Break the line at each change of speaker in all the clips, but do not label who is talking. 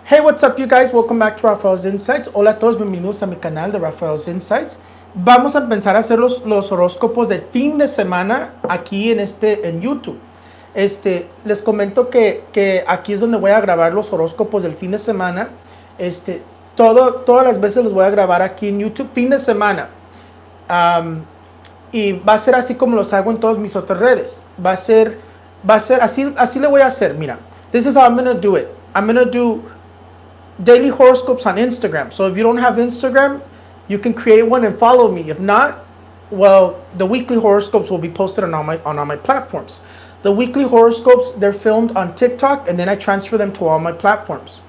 Hey, what's up, you guys? Welcome back to Rafael's Insights. Hola a todos, bienvenidos a mi canal de Rafael's Insights. Vamos a empezar a hacer los horóscopos del fin de semana aquí en YouTube. Les comento que aquí es donde voy a grabar los horóscopos del fin de semana. Todas las veces los voy a grabar aquí en YouTube, fin de semana. Y va a ser así como los hago en todas mis otras redes. Va a ser así le voy a hacer. Mira, this is how I'm going to do it. I'm going to do daily horoscopes on Instagram. So if you don't have Instagram, you can create one and follow me. If not, well, the weekly horoscopes will be posted on all my platforms. The weekly horoscopes, they're filmed on TikTok and then I transfer them to all my platforms.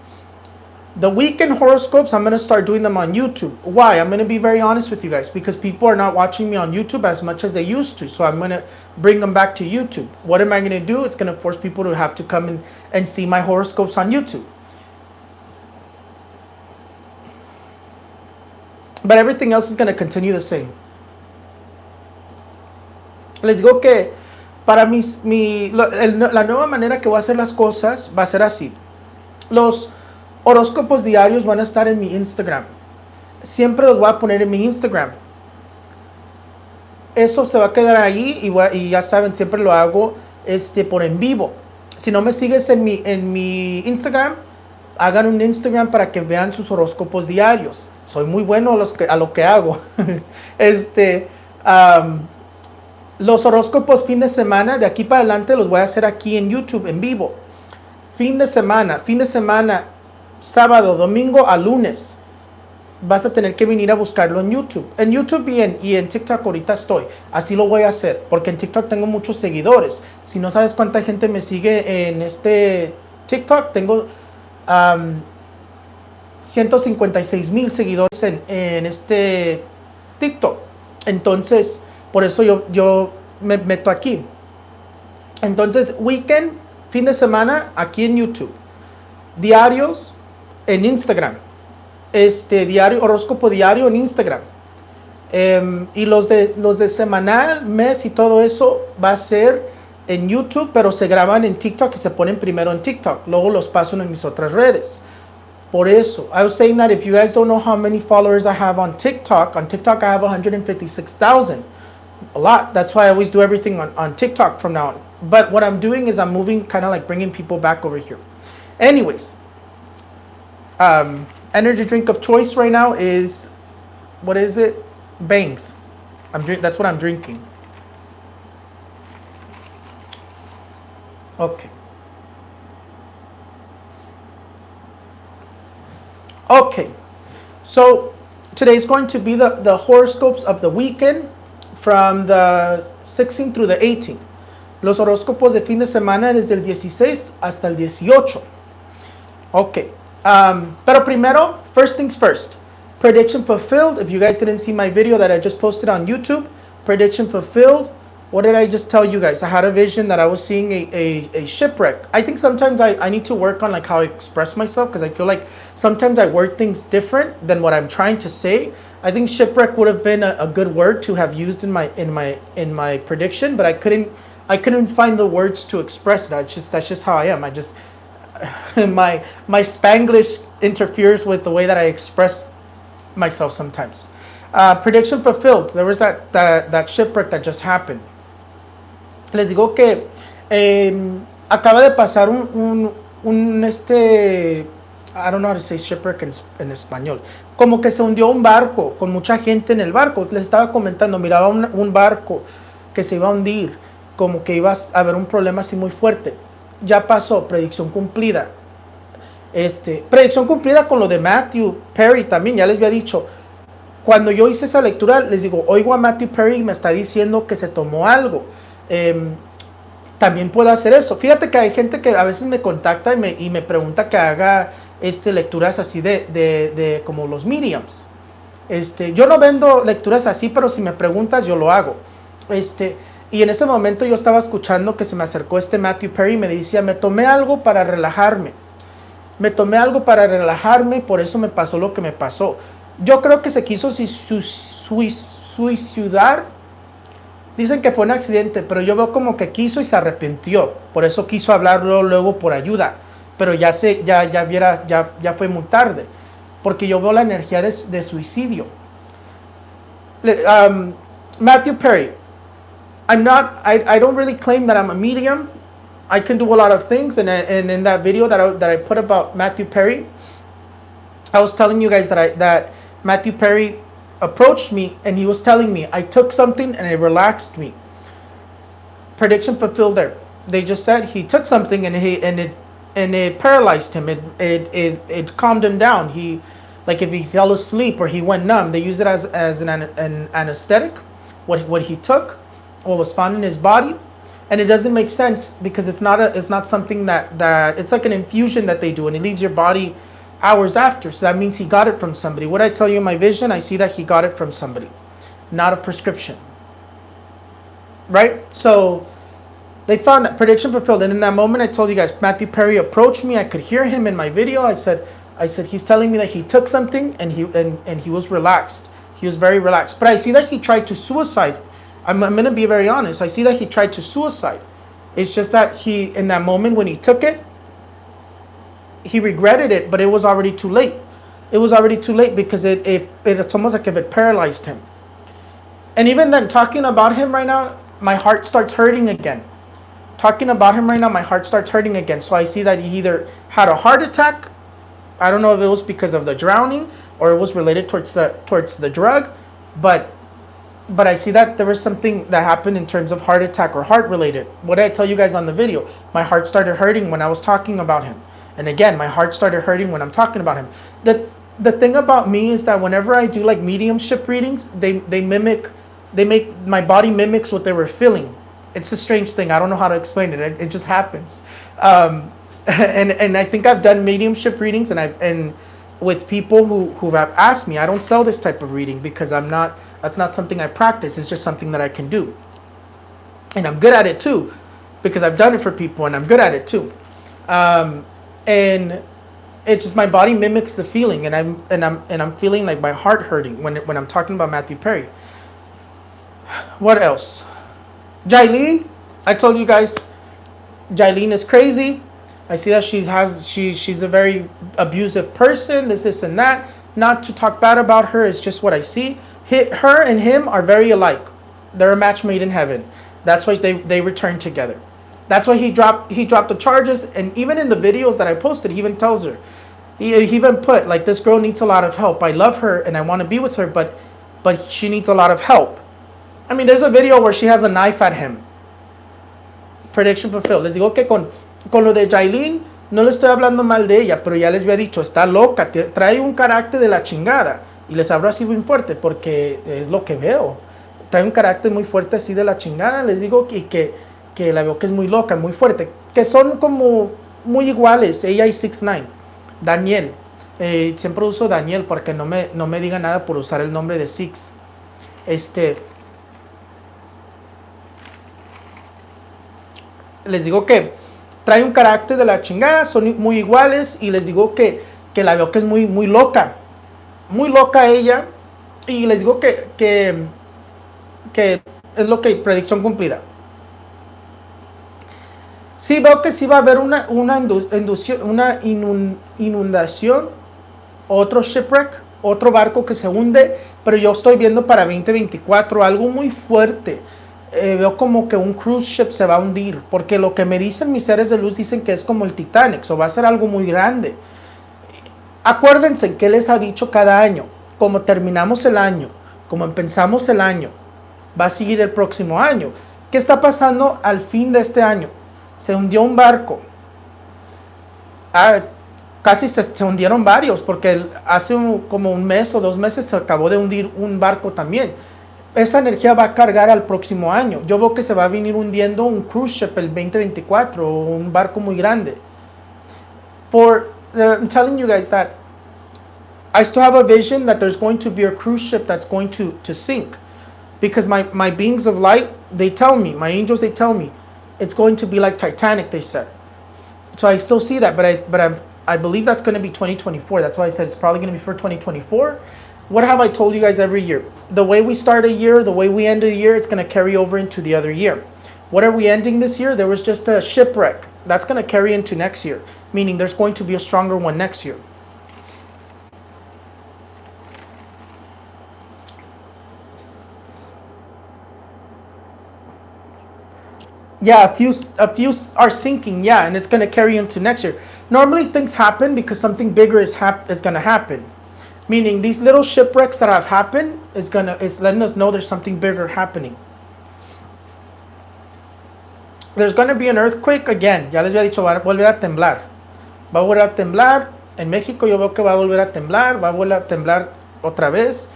The weekend horoscopes, I'm going to start doing them on YouTube. Why? I'm going to be very honest with you guys, because people are not watching me on YouTube as much as they used to. So I'm going to bring them back to YouTube. What am I going to do? It's going to force people to have to come and see my horoscopes on YouTube. But everything else is going to continue the same. Les digo que para la nueva manera que voy a hacer las cosas va a ser así. Los horóscopos diarios van a estar en mi Instagram. Siempre los voy a poner en mi Instagram. Eso se va a quedar ahí y ya saben, siempre lo hago por en vivo. Si no me sigues en mi Instagram, hagan un Instagram para que vean sus horóscopos diarios. Soy muy bueno a lo que hago. Los horóscopos fin de semana, de aquí para adelante los voy a hacer aquí en YouTube, en vivo. Fin de semana, sábado, domingo a lunes. Vas a tener que venir a buscarlo en YouTube. En YouTube y en TikTok ahorita estoy. Así lo voy a hacer, porque en TikTok tengo muchos seguidores. Si no sabes cuánta gente me sigue en TikTok, tengo 156,000 seguidores en TikTok. Entonces, por eso yo me meto aquí. Entonces, weekend, fin de semana, aquí en YouTube. Diarios en Instagram. Horóscopo diario en Instagram. Y los de semanal, mes y todo eso va a ser en YouTube, pero se graban en TikTok y se ponen primero en TikTok. Luego los paso en mis otras redes. Por eso, I was saying that if you guys don't know how many followers I have on TikTok I have 156,000. A lot. That's why I always do everything on TikTok from now on. But what I'm doing is I'm moving, kind of like bringing people back over here. Anyways, energy drink of choice right now is, what is it? Bangs. That's what I'm drinking. Okay. Okay. So today's going to be the horoscopes of the weekend from the 16th through the 18th. Los horóscopos de fin de semana desde el 16 hasta el 18. Okay. Pero primero, first things first. Prediction fulfilled. If you guys didn't see my video that I just posted on YouTube, prediction fulfilled. What did I just tell you guys? I had a vision that I was seeing a shipwreck. I think sometimes I need to work on like how I express myself, because I feel like sometimes I word things different than what I'm trying to say. I think shipwreck would have been a good word to have used in my prediction, but I couldn't find the words to express it. That's just how I am. My Spanglish interferes with the way that I express myself sometimes. Prediction fulfilled. There was that shipwreck that just happened. Les digo que acaba de pasar I don't know how to say shipwreck en español. Como que se hundió un barco con mucha gente en el barco. Les estaba comentando, miraba un barco que se iba a hundir, como que iba a haber un problema así muy fuerte. Ya pasó, predicción cumplida. Predicción cumplida con lo de Matthew Perry también, ya les había dicho. Cuando yo hice esa lectura, les digo, oigo a Matthew Perry y me está diciendo que se tomó algo. También puedo hacer eso. Fíjate que hay gente que a veces me contacta y me pregunta que haga lecturas así de como los mediums. Yo no vendo lecturas así, pero si me preguntas, yo lo hago. Y en ese momento yo estaba escuchando que se me acercó Matthew Perry y me decía, me tomé algo para relajarme. Por eso me pasó lo que me pasó. Yo creo que se quiso suicidar. Dicen que fue un accidente, pero yo veo como que quiso y se arrepintió. Por eso quiso hablarlo luego por ayuda. pero ya fue muy tarde, porque yo veo la energía de suicidio. Matthew Perry, I don't really claim that I'm a medium. I can do a lot of things, and in that video that I put about Matthew Perry, I was telling you guys that Matthew Perry approached me and he was telling me I took something and it relaxed me. Prediction fulfilled there. They just said he took something and it paralyzed him. It calmed him down. He, like if he fell asleep or he went numb, they used it as an anesthetic. What he took, what was found in his body, and it doesn't make sense because it's not something that it's like an infusion that they do and it leaves your body hours after. So that means he got it from somebody. What I tell you in my vision, I see that he got it from somebody, not a prescription. Right? So they found that prediction fulfilled. And in that moment, I told you guys, Matthew Perry approached me. I could hear him in my video. I said, he's telling me that he took something and he was relaxed. He was very relaxed. But I see that he tried to suicide. I'm going to be very honest. I see that he tried to suicide. It's just that he, in that moment when he took it, he regretted it, but it was already too late. It was already too late because it's almost like if it paralyzed him. And even then, talking about him right now, my heart starts hurting again. Talking about him right now, my heart starts hurting again. So I see that he either had a heart attack. I don't know if it was because of the drowning or it was related towards the drug, but I see that there was something that happened in terms of heart attack or heart related. What did I tell you guys on the video? My heart started hurting when I was talking about him. And again, my heart started hurting when I'm talking about him. The thing about me is that whenever I do like mediumship readings, they make my body mimics what they were feeling. It's a strange thing. I don't know how to explain it. It just happens. And I think I've done mediumship readings and with people who have asked me. I don't sell this type of reading because that's not something I practice. It's just something that I can do. And I'm good at it too, because I've done it for people and I'm good at it too. And it's just my body mimics the feeling, and I'm feeling like my heart hurting when I'm talking about Matthew Perry. What else? Jailene, I told you guys, Jailene is crazy. I see that she's a very abusive person. This and that. Not to talk bad about her. It's just what I see. Her and him are very alike. They're a match made in heaven. That's why they return together. That's why he dropped the charges. And even in the videos that I posted, he even tells her. He even put, like, this girl needs a lot of help. I love her and I want to be with her, but she needs a lot of help. I mean, there's a video where she has a knife at him. Prediction fulfilled. Les digo que con lo de Jailene, no le estoy hablando mal de ella, pero ya les había dicho, está loca, trae un carácter de la chingada. Y les hablo así muy fuerte porque es lo que veo. Trae un carácter muy fuerte así de la chingada. Les digo que la veo que es muy loca, muy fuerte. Que son como muy iguales, ella y 6ix9ine. Daniel. Siempre uso Daniel porque no me diga nada por usar el nombre de Six. Les digo que trae un carácter de la chingada, son muy iguales, y les digo que la veo que es muy, muy loca ella, y les digo que es lo que predicción cumplida. Sí veo que sí va a haber una inundación, otro shipwreck, otro barco que se hunde, pero yo estoy viendo para 2024 algo muy fuerte. Veo como que un cruise ship se va a hundir, porque lo que me dicen mis seres de luz dicen que es como el Titanic, o va a ser algo muy grande. Acuérdense que les ha dicho cada año, como terminamos el año, como empezamos el año, va a seguir el próximo año. ¿Qué está pasando al fin de este año? Se hundió un barco. Casi se hundieron varios, porque hace como un mes o 2 meses se acabó de hundir un barco también. Esa energía va a cargar al próximo año. Yo veo que se va a venir hundiendo un cruise ship el 2024, o un barco muy grande. I'm telling you guys that I still have a vision that there's going to be a cruise ship that's going to sink. Because my beings of light, they tell me, my angels, they tell me, it's going to be like Titanic, they said. So I still see that, but I believe that's going to be 2024. That's why I said it's probably going to be for 2024. What have I told you guys every year? The way we start a year, the way we end a year, it's going to carry over into the other year. What are we ending this year? There was just a shipwreck. That's going to carry into next year, meaning there's going to be a stronger one next year. Yeah, a few are sinking, yeah, and it's going to carry into next year. Normally things happen because something bigger is going to happen. Meaning these little shipwrecks that have happened is letting us know there's something bigger happening. There's going to be an earthquake again. Ya les había dicho, va a volver a temblar. Va a volver a temblar. En México yo veo que va a volver a temblar. Va a volver a temblar otra vez.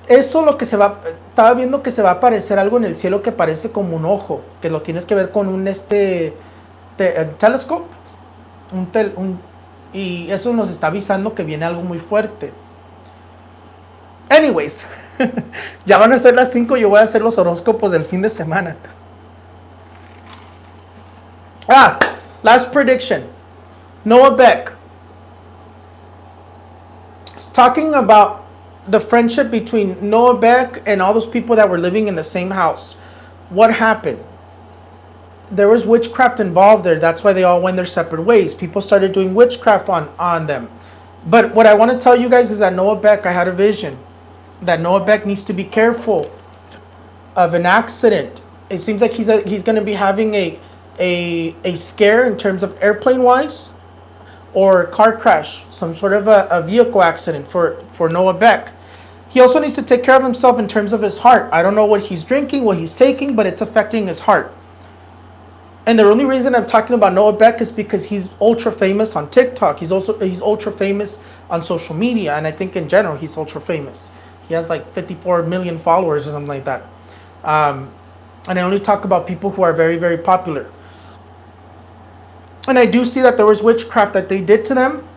Eso lo que estaba viendo que se va a aparecer algo en el cielo que parece como un ojo. Que lo tienes que ver con un telescope. Y eso nos está avisando que viene algo muy fuerte. Anyways, ya van a ser las 5. Yo voy a hacer los horóscopos del fin de semana. Last prediction. Noah Beck. It's talking about the friendship between Noah Beck and all those people that were living in the same house. What happened? There was witchcraft involved there. That's why they all went their separate ways. People started doing witchcraft on them. But what I want to tell you guys is that Noah Beck, I had a vision that Noah Beck needs to be careful of an accident. It seems like he's going to be having a scare in terms of airplane wise or car crash, some sort of a vehicle accident for Noah Beck. He also needs to take care of himself in terms of his heart. I don't know what he's drinking, what he's taking, but it's affecting his heart. And the only reason I'm talking about Noah Beck is because he's ultra famous on TikTok. He's ultra famous on social media, and I think in general he's ultra famous. He has like 54 million followers or something like that. And I only talk about people who are very, very popular. And I do see that there was witchcraft that they did to them.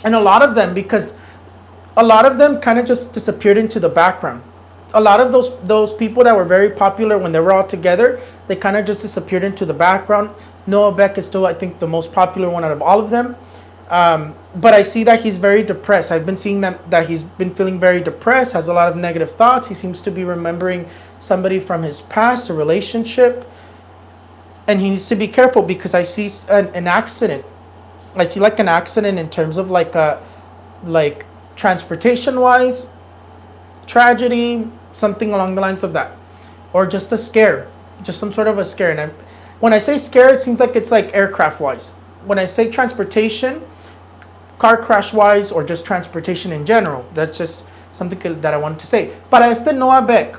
And a lot of them, because a lot of them kind of just disappeared into the background. A lot of those people that were very popular when they were all together, they kind of just disappeared into the background. Noah Beck is still, I think, the most popular one out of all of them. But I see that he's very depressed. I've been seeing that he's been feeling very depressed, has a lot of negative thoughts. He seems to be remembering somebody from his past, a relationship. And he needs to be careful because I see an accident. I see like an accident in terms of like transportation-wise, tragedy, something along the lines of that. Or just a scare, just some sort of a scare. And when I say scare, it seems like it's like aircraft-wise. When I say transportation, car crash-wise, or just transportation in general, that's just something that I wanted to say. Para Noah Beck,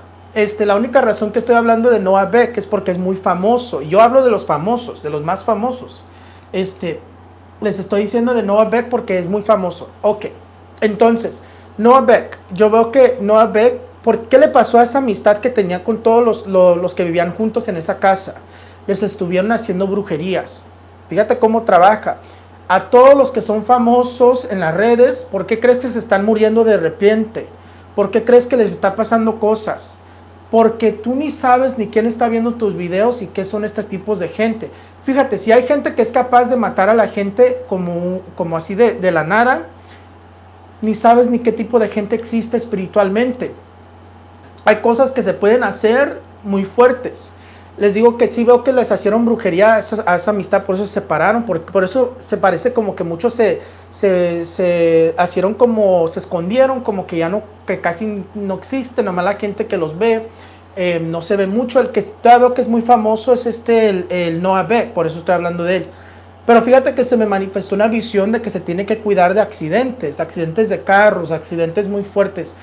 la única razón que estoy hablando de Noah Beck es porque es muy famoso. Yo hablo de los famosos, de los más famosos. Les estoy diciendo de Noah Beck porque es muy famoso. Ok, entonces, Noah Beck, yo veo que Noah Beck, ¿por qué le pasó a esa amistad que tenía con todos los que vivían juntos en esa casa? Les estuvieron haciendo brujerías. Fíjate cómo trabaja. A todos los que son famosos en las redes, ¿por qué crees que se están muriendo de repente? ¿Por qué crees que les está pasando cosas? Porque tú ni sabes ni quién está viendo tus videos y qué son estos tipos de gente. Fíjate, si hay gente que es capaz de matar a la gente como así de la nada, ni sabes ni qué tipo de gente existe espiritualmente. Hay cosas que se pueden hacer muy fuertes. Les digo que sí veo que les hicieron brujería a esa amistad, por eso se separaron, por eso se parece como que muchos se hicieron como, se escondieron, como que ya no, que casi no existe, nomás la gente que los ve, no se ve mucho. El que todavía veo que es muy famoso es el Noah Beck, por eso estoy hablando de él. Pero fíjate que se me manifestó una visión de que se tiene que cuidar de accidentes de carros, accidentes muy fuertes,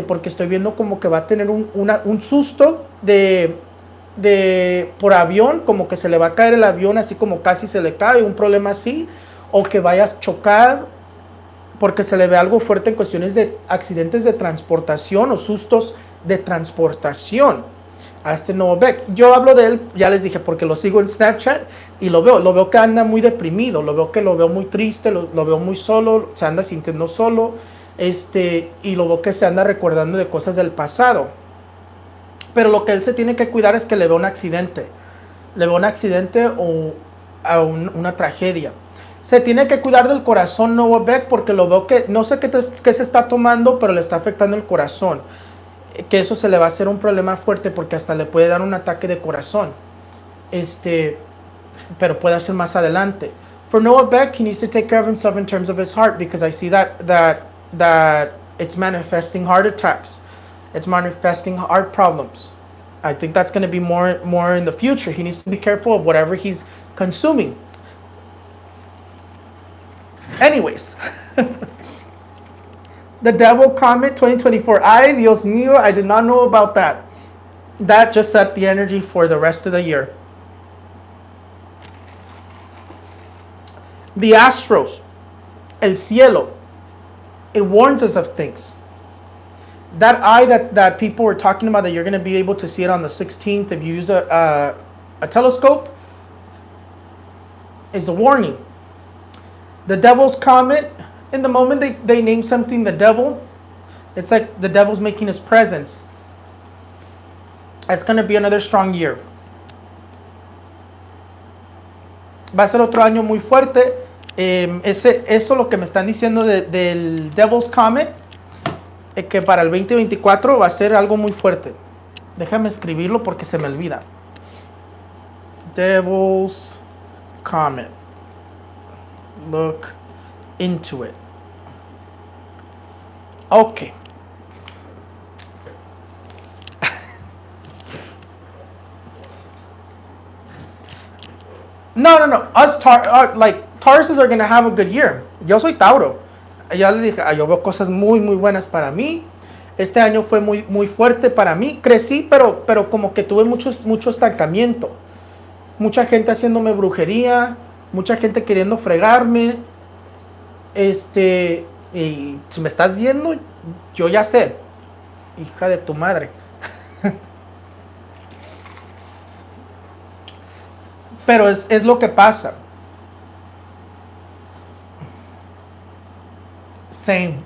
porque estoy viendo como que va a tener un susto por avión, como que se le va a caer el avión, así como casi se le cae, un problema así, o que vaya a chocar, porque se le ve algo fuerte en cuestiones de accidentes de transportación o sustos de transportación a Noah Beck. Yo hablo de él, ya les dije, porque lo sigo en Snapchat y lo veo que anda muy deprimido, lo veo muy triste, lo veo muy solo, se anda sintiendo solo, y lo veo que se anda recordando de cosas del pasado. Pero lo que él se tiene que cuidar es que le vea un accidente. O a una tragedia. Se tiene que cuidar del corazón Noah Beck porque lo veo que, no sé qué se está tomando, pero le está afectando el corazón. que eso se le va a hacer un problema fuerte porque hasta le puede dar un ataque de corazón. Pero puede ser más adelante. For Noah Beck, he needs to take care of himself in terms of his heart, because I see that it's manifesting heart attacks. It's manifesting heart problems. I think that's going to be more in the future. He needs to be careful of whatever he's consuming. Anyways, the Devil Comet 2024. Ay, Dios mío, I did not know about that. That just set the energy for the rest of the year. The astros, el cielo, it warns us of things. That eye that people were talking about, that you're going to be able to see it on the 16th if you use a telescope, is a warning. The Devil's Comet, in the moment they name something the devil, it's like the devil's making his presence. It's going to be another strong year. Va a ser otro año muy fuerte. Eso lo que me están diciendo del Devil's Comet, que para el 2024 va a ser algo muy fuerte. Déjame escribirlo porque se me olvida. Devil's Comet. Look into it. Okay. No. Us Tauruses are going to have a good year. Yo soy Tauro. Ya le dije, yo veo cosas muy buenas para mí. Este año fue muy fuerte para mí. Crecí, pero como que tuve mucho estancamiento. Mucha gente haciéndome brujería, mucha gente queriendo fregarme. Y si me estás viendo, yo ya sé. Hija de tu madre. Pero es lo que pasa. Same.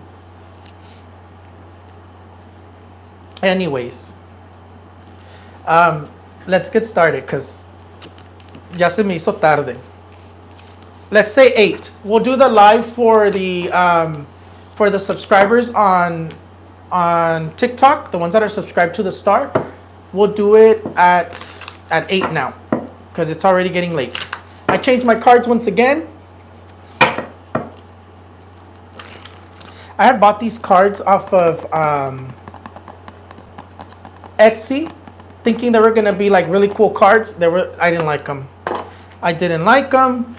Anyways, let's get started because ya se me hizo tarde. Let's say 8. We'll do the live for the subscribers on TikTok, the ones that are subscribed to the Star. We'll do it at 8 now because it's already getting late. I changed my cards once again. I had bought these cards off of Etsy, thinking they were gonna be like really cool cards. I didn't like them.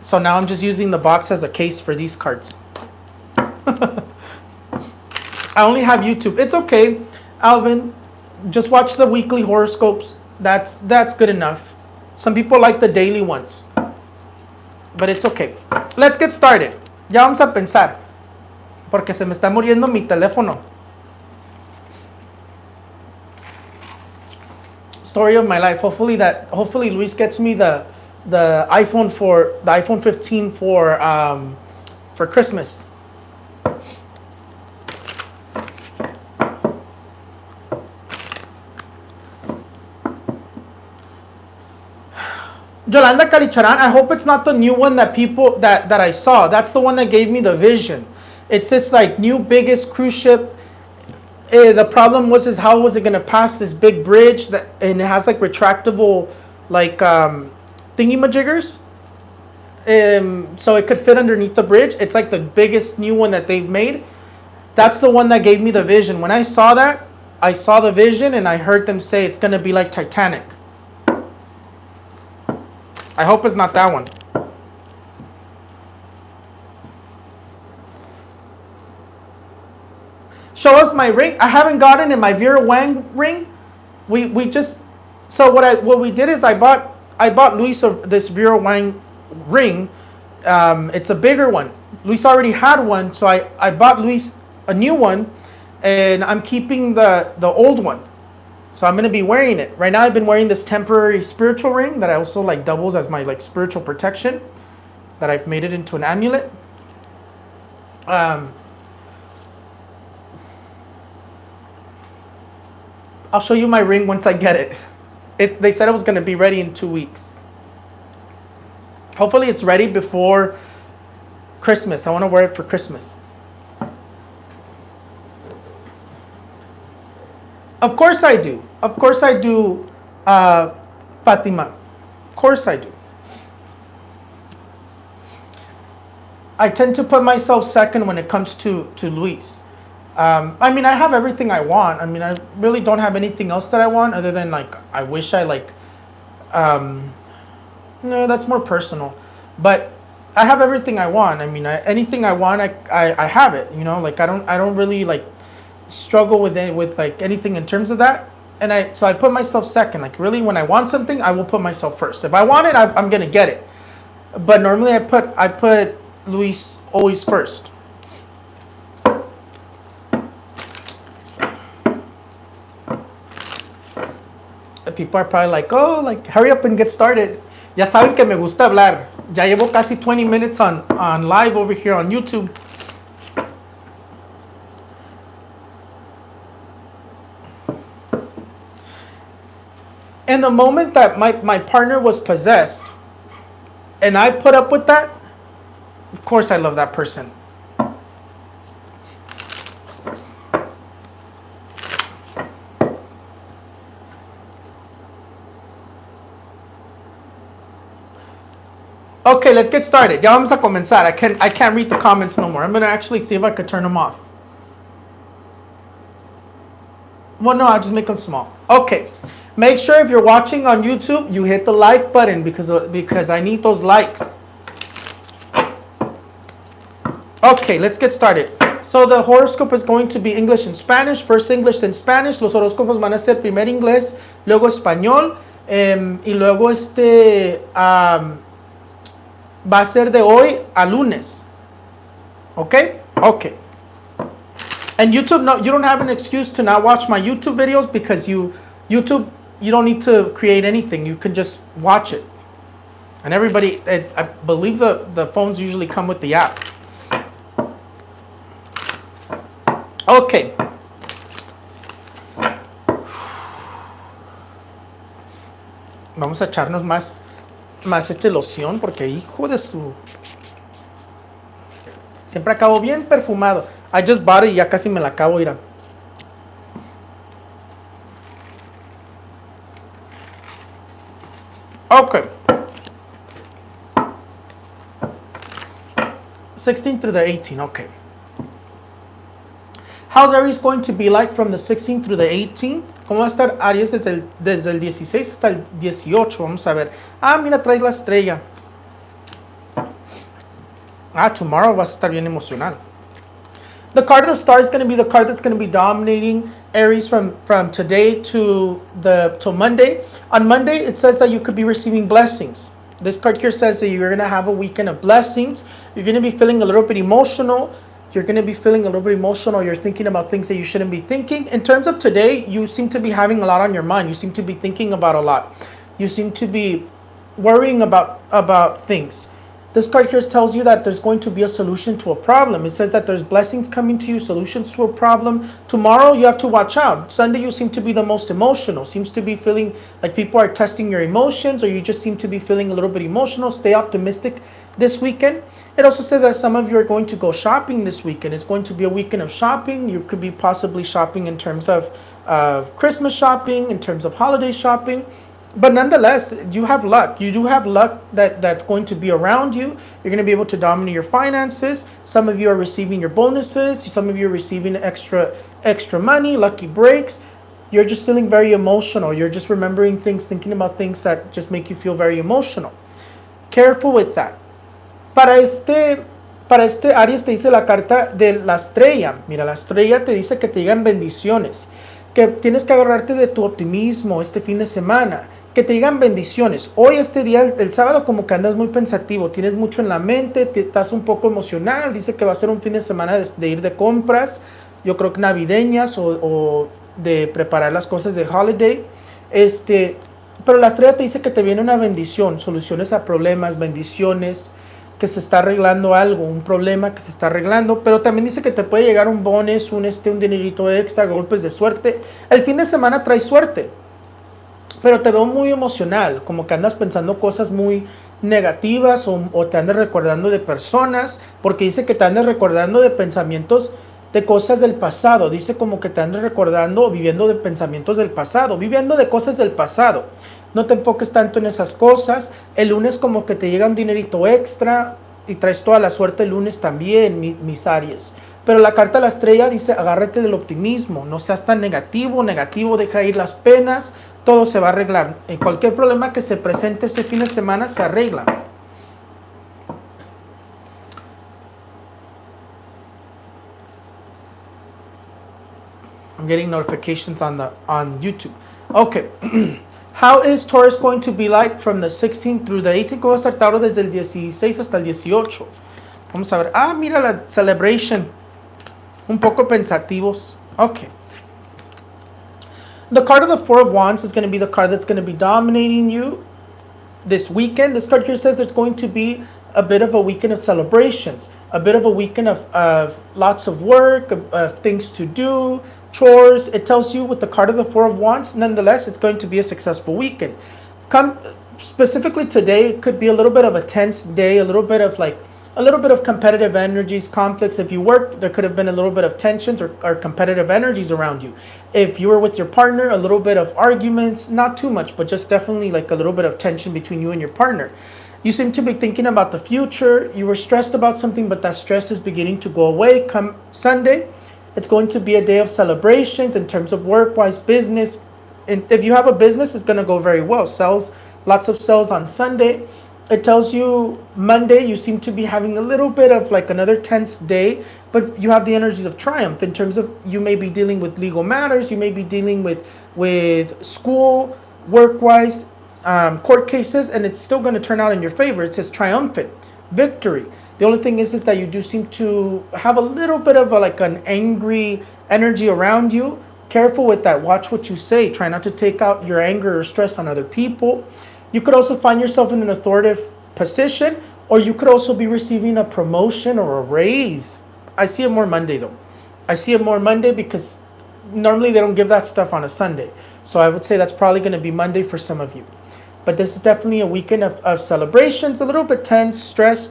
So now I'm just using the box as a case for these cards. I only have YouTube. It's okay, Alvin. Just watch the weekly horoscopes. That's good enough. Some people like the daily ones, but it's okay. Let's get started. Ya vamos a pensar, porque se me está muriendo mi teléfono. Story of my life. Hopefully Luis gets me the iPhone 15 for Christmas. Yolanda Calicharan, I hope it's not the new one that I saw. That's the one that gave me the vision. It's this like new biggest cruise ship. The problem is how was it going to pass this big bridge and it has like retractable like thingy-majiggers, so it could fit underneath the bridge. It's like the biggest new one that they've made. That's the one that gave me the vision. When I saw that, I saw the vision and I heard them say it's going to be like Titanic. I hope it's not that one. Show us my ring. I haven't gotten in my Vera Wang ring. We just, so what we did is I bought Luis this Vera Wang ring. It's a bigger one. Luis already had one, so I bought Luis a new one, and I'm keeping the old one. So I'm going to be wearing it. Right now I've been wearing this temporary spiritual ring that I also like doubles as my like spiritual protection, that I've made it into an amulet. I'll show you my ring once I get it. They said it was going to be ready in 2 weeks. Hopefully it's ready before Christmas. I want to wear it for Christmas. Of course I do. Of course I do, Fatima. Of course I do. I tend to put myself second when it comes to Luis. I mean, I have everything I want. I mean, I really don't have anything else that I want other than like, I wish I like, no, that's more personal. But I have everything I want. I mean, anything I want, I have it, you know, like I don't really like struggle with like anything in terms of that. And so I put myself second. Like really, when I want something, I will put myself first. If I want it, I'm going to get it. But normally I put Luis always first. People are probably like, oh, like, hurry up and get started. Ya saben que me gusta hablar. Ya llevo casi 20 minutes on live over here on YouTube. And the moment that my partner was possessed, and I put up with that, of course I love that person. Okay, let's get started. Ya vamos a comenzar. I can't read the comments no more. I'm gonna actually see if I could turn them off. Well, no, I'll just make them small. Okay. Make sure if you're watching on YouTube, you hit the like button because I need those likes. Okay, let's get started. So the horoscope is going to be English and Spanish. First English, then Spanish. Los horóscopos van a ser primero inglés, luego español, y luego va a ser de hoy a lunes. Okay? Okay. And YouTube, no, you don't have an excuse to not watch my YouTube videos because YouTube, you don't need to create anything. You can just watch it. And everybody, I believe the phones usually come with the app. Okay. Vamos a echarnos más loción porque hijo de su... Siempre acabo bien perfumado. I just bought it y ya casi me la acabo, mira. Okay. 16 through the 18, okay. How's Aries going to be like from the 16th through the 18th? ¿Cómo va a estar Aries desde el 16 hasta el 18? Vamos a ver. Ah, mira, traes la estrella. Ah, tomorrow vas a estar bien emocional. The card of the star is going to be the card that's going to be dominating Aries from today to Monday. On Monday, it says that you could be receiving blessings. This card here says that you're going to have a weekend of blessings. You're going to be feeling a little bit emotional. You're thinking about things that you shouldn't be thinking. In terms of today, you seem to be having a lot on your mind. You seem to be thinking about a lot. You seem to be worrying about things. This card here tells you that there's going to be a solution to a problem. It says that there's blessings coming to you, solutions to a problem. Tomorrow, you have to watch out. Sunday, you seem to be the most emotional. Seems to be feeling like people are testing your emotions, or you just seem to be feeling a little bit emotional. Stay optimistic this weekend. It also says that some of you are going to go shopping this weekend. It's going to be a weekend of shopping. You could be possibly shopping in terms of Christmas shopping, in terms of holiday shopping. But nonetheless, you have luck. You do have luck that's going to be around you. You're going to be able to dominate your finances. Some of you are receiving your bonuses. Some of you are receiving extra money, lucky breaks. You're just feeling very emotional. You're just remembering things, thinking about things that just make you feel very emotional. Careful with that. Para este Aries te dice la carta de la estrella. Mira, la estrella te dice que te llegan bendiciones. Que tienes que agarrarte de tu optimismo este fin de semana. Que te llegan bendiciones. Hoy, este día, el sábado, como que andas muy pensativo. Tienes mucho en la mente, estás un poco emocional. Dice que va a ser un fin de semana de ir de compras. Yo creo que navideñas o de preparar las cosas de holiday. Pero la estrella te dice que te viene una bendición. Soluciones a problemas, bendiciones. Que se está arreglando algo, un problema que se está arreglando, pero también dice que te puede llegar un bonus, un dinerito extra, golpes de suerte. El fin de semana trae suerte, pero te veo muy emocional, como que andas pensando cosas muy negativas o te andas recordando de personas, porque dice que te andas recordando de pensamientos de cosas del pasado. Dice como que te andas recordando o viviendo de pensamientos del pasado, viviendo de cosas del pasado. No te enfoques tanto en esas cosas. El lunes como que te llega un dinerito extra y traes toda la suerte el lunes también, mis Aries. Pero la carta de la estrella dice, agárrate del optimismo, no seas tan negativo, deja ir las penas, todo se va a arreglar. En cualquier problema que se presente ese fin de semana se arregla. I'm getting notifications on YouTube. Okay. How is Taurus going to be like from the 16th through the 18th? ¿Cómo va a estar Tauro desde el 16 hasta el 18? Vamos a ver. Ah, mira la celebration. Un poco pensativos. Okay. The card of the Four of Wands is going to be the card that's going to be dominating you this weekend. This card here says there's going to be a bit of a weekend of celebrations, a bit of a weekend of lots of work, of things to do, chores. It tells you with the card of the Four of Wands, nonetheless, it's going to be a successful weekend. Specifically today, it could be a little bit of a tense day, a little bit of competitive energies, conflicts. If you work, there could have been a little bit of tensions or competitive energies around you. If you were with your partner, a little bit of arguments, not too much, but just definitely like a little bit of tension between you and your partner. You seem to be thinking about the future. You were stressed about something, but that stress is beginning to go away. Come Sunday, it's going to be a day of celebrations in terms of work-wise, business. And if you have a business, it's going to go very well. Sales, lots of sales on Sunday. It tells you Monday, you seem to be having a little bit of like another tense day, but you have the energies of triumph in terms of you may be dealing with legal matters. You may be dealing with school, work-wise, court cases, and it's still going to turn out in your favor. It says triumphant, victory. The only thing is that you do seem to have a little bit of an angry energy around you. Careful with that. Watch what you say. Try not to take out your anger or stress on other people. You could also find yourself in an authoritative position, or you could also be receiving a promotion or a raise. I see it more Monday though. I see it more Monday because normally they don't give that stuff on a Sunday. So I would say that's probably going to be Monday for some of you. But this is definitely a weekend of celebrations, a little bit tense, stress,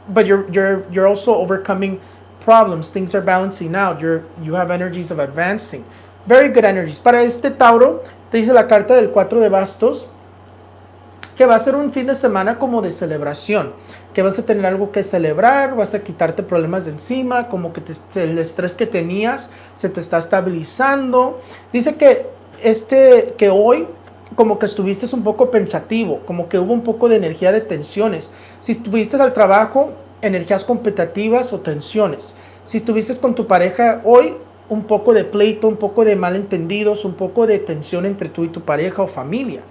but you're also overcoming problems. Things are balancing out. You have energies of advancing. Very good energies. Para este Tauro, te dice la carta del 4 de bastos, que va a ser un fin de semana como de celebración, que vas a tener algo que celebrar, vas a quitarte problemas de encima, como que el estrés que tenías se te está estabilizando. Dice que hoy como que estuviste un poco pensativo, como que hubo un poco de energía de tensiones. Si estuviste al trabajo, energías competitivas o tensiones. Si estuviste con tu pareja hoy, un poco de pleito, un poco de malentendidos, un poco de tensión entre tú y tu pareja o familia.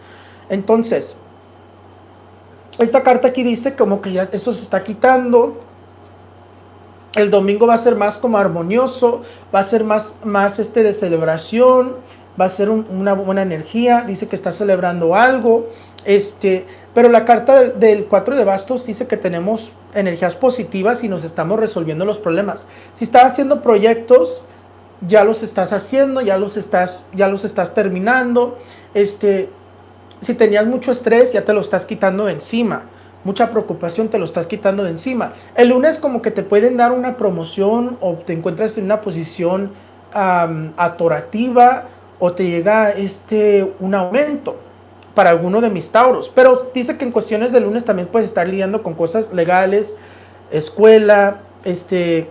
Entonces, esta carta aquí dice como que ya eso se está quitando. El domingo va a ser más como armonioso, va a ser más de celebración, va a ser una buena energía. Dice que está celebrando algo, pero la carta del 4 de bastos dice que tenemos energías positivas y nos estamos resolviendo los problemas. Si estás haciendo proyectos, ya los estás haciendo, ya los estás terminando. Si tenías mucho estrés, ya te lo estás quitando de encima. Mucha preocupación, te lo estás quitando de encima. El lunes como que te pueden dar una promoción o te encuentras en una posición atorativa o te llega un aumento para alguno de mis Tauros. Pero dice que en cuestiones de lunes también puedes estar lidiando con cosas legales, escuela,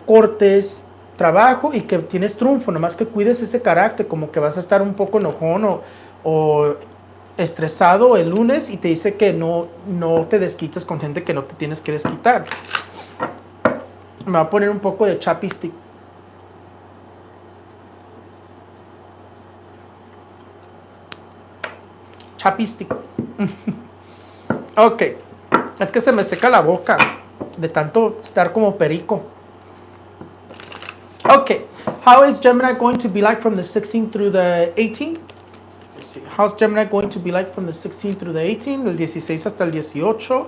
cortes, trabajo, y que tienes triunfo. Nomás que cuides ese carácter, como que vas a estar un poco enojón o estresado el lunes, y te dice que no te desquites con gente que no te tienes que desquitar. Me va a poner un poco de chappy-stick. Chappy-stick. Ok. Es que se me seca la boca de tanto estar como perico. Okay. How is Gemini going to be like from the 16th through the 18th? Let's see. How's Gemini going to be like from the 16th through the 18th? Del 16 hasta el 18.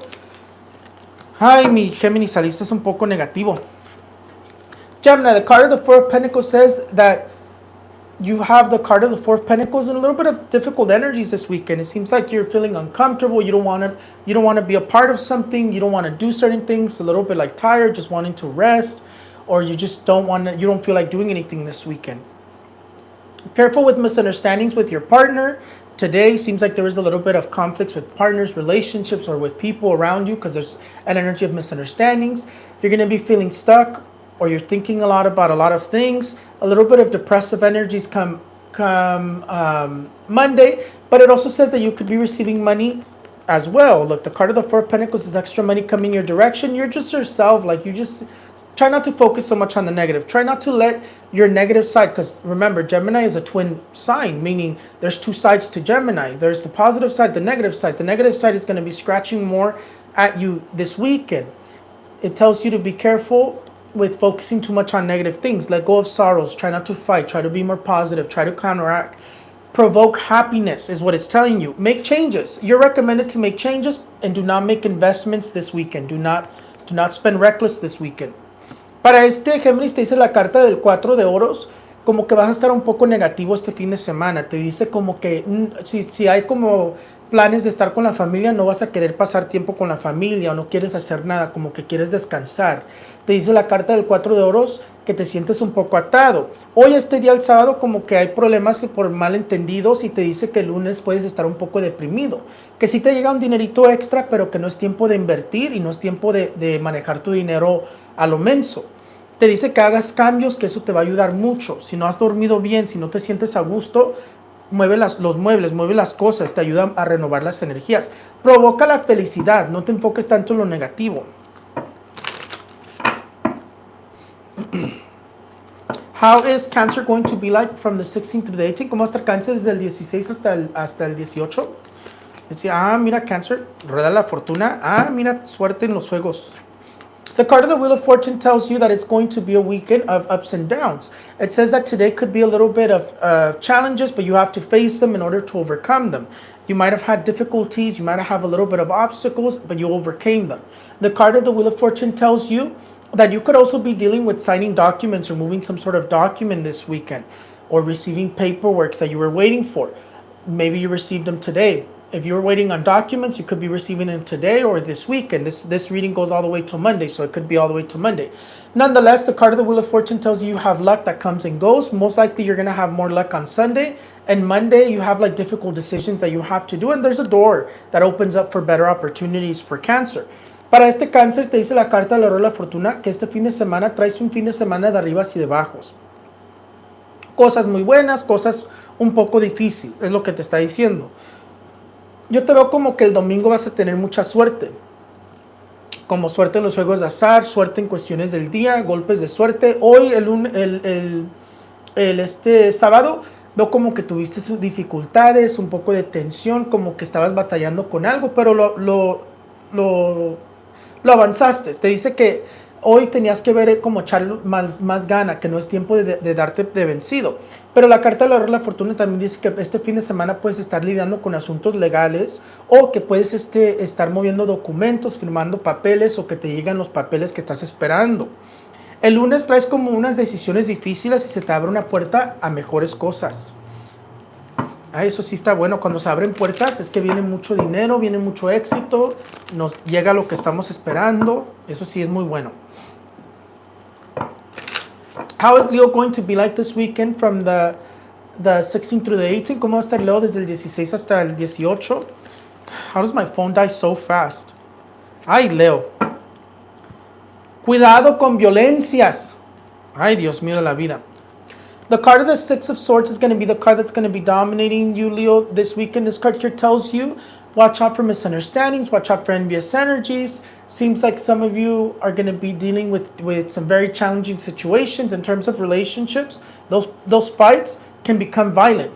Ay, mi Gemini, saliste un poco negativo. Gemini, the card of the Four of Pentacles says that you have the card of the Four of Pentacles and a little bit of difficult energies this weekend. It seems like you're feeling uncomfortable. You don't want to be a part of something. You don't want to do certain things. A little bit like tired, just wanting to rest. or you just don't want to, you don't feel like doing anything this weekend. Careful with misunderstandings with your partner. Today seems like there is a little bit of conflicts with partners, relationships, or with people around you because there's an energy of misunderstandings. You're going to be feeling stuck, or you're thinking a lot about a lot of things. A little bit of depressive energies come Monday, but it also says that you could be receiving money as well. Look, the card of the Four of Pentacles is extra money coming your direction. You're just yourself. Like, you just try not to focus so much on the negative. Try not to let your negative side, because remember, Gemini is a twin sign, meaning there's two sides to Gemini. There's the positive side, the negative side. The negative side is going to be scratching more at you this weekend. It tells you to be careful with focusing too much on negative things. Let go of sorrows. Try not to fight. Try to be more positive. Try to counteract. Provoke happiness is what it's telling you. Make changes. You're recommended to make changes, and do not make investments this weekend. Do not spend reckless this weekend. Para Géminis, te dice la carta del 4 de oros, como que vas a estar un poco negativo este fin de semana. Te dice como que si hay como planes de estar con la familia, no vas a querer pasar tiempo con la familia, o no quieres hacer nada, como que quieres descansar. Te dice la carta del 4 de oros que te sientes un poco atado. Hoy, este día, el sábado, como que hay problemas por malentendidos, y te dice que el lunes puedes estar un poco deprimido. Que sí te llega un dinerito extra, pero que no es tiempo de invertir y no es tiempo de manejar tu dinero a lo menso. Te dice que hagas cambios, que eso te va a ayudar mucho. Si no has dormido bien, si no te sientes a gusto, mueve los muebles, mueve las cosas, te ayuda a renovar las energías. Provoca la felicidad, no te enfoques tanto en lo negativo. How is Cancer going to be like from the 16th to the 18th? ¿Cómo va a estar Cáncer desde el 16 hasta el 18? Decía, mira, Cancer, rueda la fortuna. Mira, suerte en los juegos. The card of the Wheel of Fortune tells you that it's going to be a weekend of ups and downs. It says that today could be a little bit of challenges, but you have to face them in order to overcome them. You might have had difficulties, you might have a little bit of obstacles, but you overcame them. The card of the Wheel of Fortune tells you that you could also be dealing with signing documents or moving some sort of document this weekend, or receiving paperwork that you were waiting for. Maybe you received them today. If you're waiting on documents, you could be receiving them today or this week. And this reading goes all the way to Monday, so it could be all the way to Monday. Nonetheless, the card of the Wheel of Fortune tells you have luck that comes and goes. Most likely, you're going to have more luck on Sunday. And Monday, you have like difficult decisions that you have to do. And there's a door that opens up for better opportunities for Cancer. Para este Cáncer, te dice la carta de la Rueda de la Fortuna que este fin de semana traes un fin de semana de arribas y de bajos. Cosas muy buenas, cosas un poco difíciles, es lo que te está diciendo. Yo te veo como que el domingo vas a tener mucha suerte. Como suerte en los juegos de azar, suerte en cuestiones del día, golpes de suerte. Hoy, este sábado, veo como que tuviste sus dificultades, un poco de tensión, como que estabas batallando con algo, pero lo avanzaste. Te dice que hoy tenías que ver como echar más gana, que no es tiempo de darte de vencido. Pero la carta de la Rueda de la Fortuna también dice que este fin de semana puedes estar lidiando con asuntos legales, o que puedes estar moviendo documentos, firmando papeles, o que te llegan los papeles que estás esperando. El lunes traes como unas decisiones difíciles y se te abre una puerta a mejores cosas. Eso sí está bueno. Cuando se abren puertas es que viene mucho dinero, viene mucho éxito, nos llega lo que estamos esperando. Eso sí es muy bueno. How is Leo going to be like this weekend from the 16th through the 18th? ¿Cómo va a estar Leo desde el 16 hasta el 18? How does my phone die so fast? Ay, Leo. Cuidado con violencias. Ay, Dios mío de la vida. The card of the Six of Swords is going to be the card that's going to be dominating you, Leo, this weekend. This card here tells you, watch out for misunderstandings, watch out for envious energies. Seems like some of you are going to be dealing with some very challenging situations in terms of relationships. Those fights can become violent.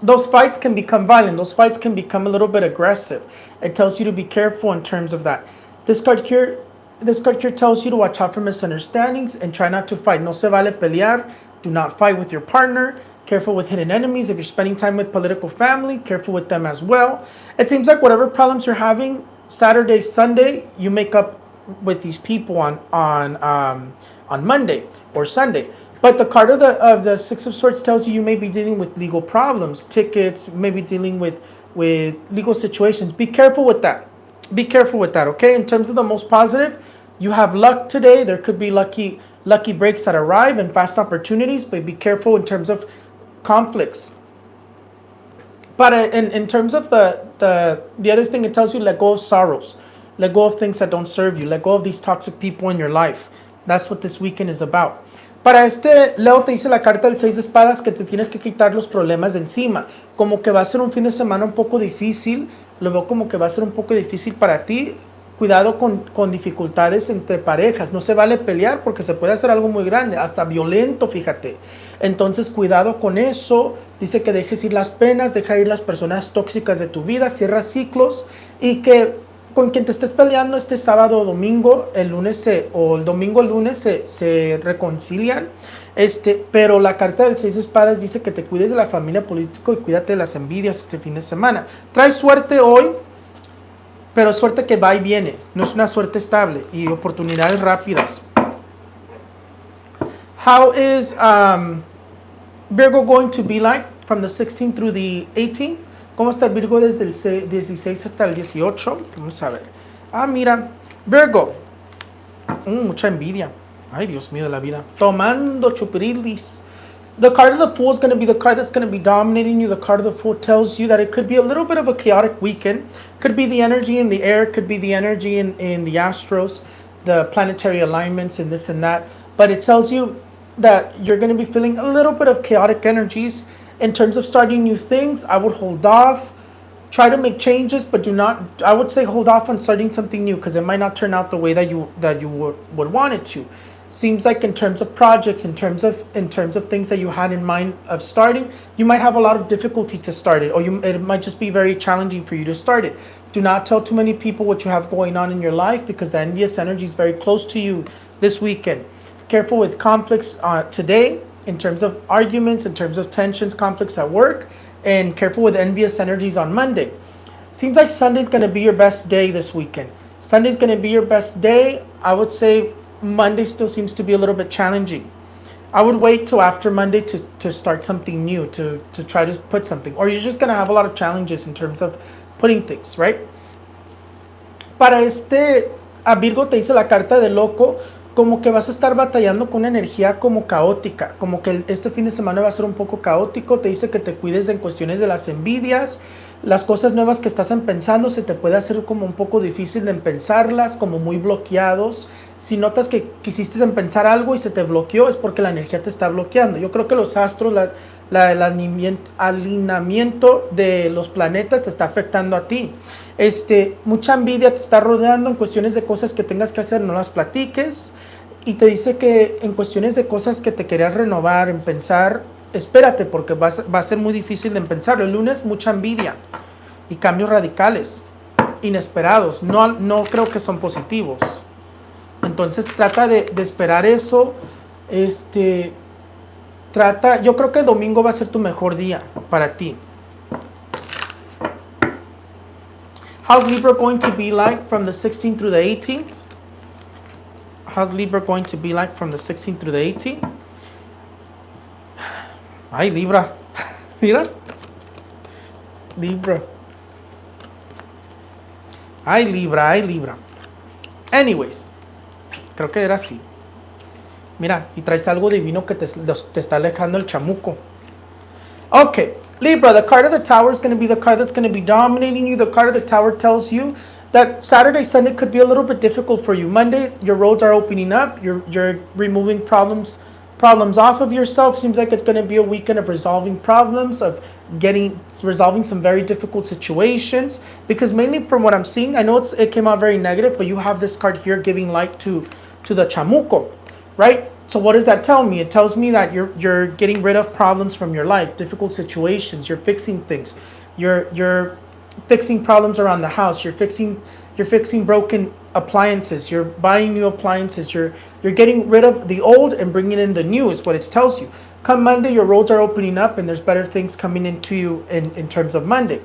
Those fights can become violent. Those fights can become a little bit aggressive. It tells you to be careful in terms of that. This card here tells you to watch out for misunderstandings and try not to fight. No se vale pelear. Do not fight with your partner. Careful with hidden enemies. If you're spending time with political family, careful with them as well. It seems like whatever problems you're having Saturday, Sunday, you make up with these people on Monday or Sunday. But the card of the Six of Swords tells you may be dealing with legal problems, tickets, maybe dealing with legal situations. Be careful with that. Be careful with that, okay? In terms of the most positive, You have luck today. There could be lucky breaks that arrive and fast opportunities, but be careful in terms of conflicts. But in terms of the other thing, it tells you let go of sorrows, let go of things that don't serve you, let go of these toxic people in your life. That's what this weekend is about. Para Leo te dice la carta del 6 de espadas que te tienes que quitar los problemas de encima. Como que va a ser un fin de semana un poco difícil. Lo veo como que va a ser un poco difícil para ti. Cuidado con dificultades entre parejas. No se vale pelear porque se puede hacer algo muy grande, hasta violento, fíjate. Entonces, cuidado con eso. Dice que dejes ir las penas, deja ir las personas tóxicas de tu vida, cierra ciclos y que con quien te estés peleando este sábado o domingo, el lunes o el domingo o el lunes se reconcilian. Pero la carta del 6 de espadas dice que te cuides de la familia política y cuídate de las envidias este fin de semana. Traes suerte hoy, pero suerte que va y viene, no es una suerte estable y oportunidades rápidas. How is Virgo going to be like from the 16th through the 18th? ¿Cómo está el Virgo desde el 16 hasta el 18? Vamos a ver. Mira, Virgo. Mucha envidia. Ay, Dios mío de la vida. Tomando chupirilis. The card of the Fool is going to be the card that's going to be dominating you. The card of the Fool tells you that it could be a little bit of a chaotic weekend. Could be the energy in the air. Could be the energy in the astros, the planetary alignments and this and that. But it tells you that you're going to be feeling a little bit of chaotic energies. In terms of starting new things, I would hold off. Try to make changes, but do not. I would say hold off on starting something new because it might not turn out the way that you would want it to. Seems like in terms of projects, in terms of things that you had in mind of starting, you might have a lot of difficulty to start it, or it might just be very challenging for you to start it. Do not tell too many people what you have going on in your life because the envious energy is very close to you this weekend. Careful with conflicts today. In terms of arguments, in terms of tensions, conflicts at work, and careful with envious energies on Monday. Seems like Sunday's going to be your best day this weekend. Sunday's going to be your best day. I would say Monday still seems to be a little bit challenging. I would wait till after Monday to start something new, to try to put something. Or you're just going to have a lot of challenges in terms of putting things, right? Para a Virgo te dice la carta de loco, como que vas a estar batallando con una energía como caótica, como que este fin de semana va a ser un poco caótico. Te dice que te cuides en cuestiones de las envidias, las cosas nuevas que estás pensando se te puede hacer como un poco difícil de pensarlas, como muy bloqueados. Si notas que quisiste pensar algo y se te bloqueó, es porque la energía te está bloqueando. Yo creo que los astros, el alineamiento de los planetas te está afectando a ti. Mucha envidia te está rodeando en cuestiones de cosas que tengas que hacer, no las platiques. Y te dice que en cuestiones de cosas que te querías renovar, en pensar, espérate porque va a ser muy difícil de pensarlo. El lunes mucha envidia y cambios radicales, inesperados. No creo que son positivos. Entonces trata de esperar eso. Yo creo que el domingo va a ser tu mejor día para ti. How's Libra going to be like from the 16th through the 18th? How's Libra going to be like from the 16th through the 18th? Ay, Libra. Mira. Libra. Ay, Libra. Anyways. Creo que era así. Mira, y traes algo divino que te está alejando el chamuco. Okay, Libra, the card of the Tower is going to be the card that's going to be dominating you. The card of the Tower tells you that Saturday, Sunday could be a little bit difficult for you. Monday, your roads are opening up. You're removing problems off of yourself. Seems like it's going to be a weekend of resolving problems, of resolving some very difficult situations. Because mainly from what I'm seeing, I know it came out very negative, but you have this card here giving light to the chamuco, right? So what does that tell me? It tells me that you're getting rid of problems from your life, difficult situations. You're fixing things. You're fixing problems around the house. You're fixing broken appliances. You're buying new appliances. You're getting rid of the old and bringing in the new is what it tells you. Come Monday, your roads are opening up and there's better things coming into you in terms of Monday.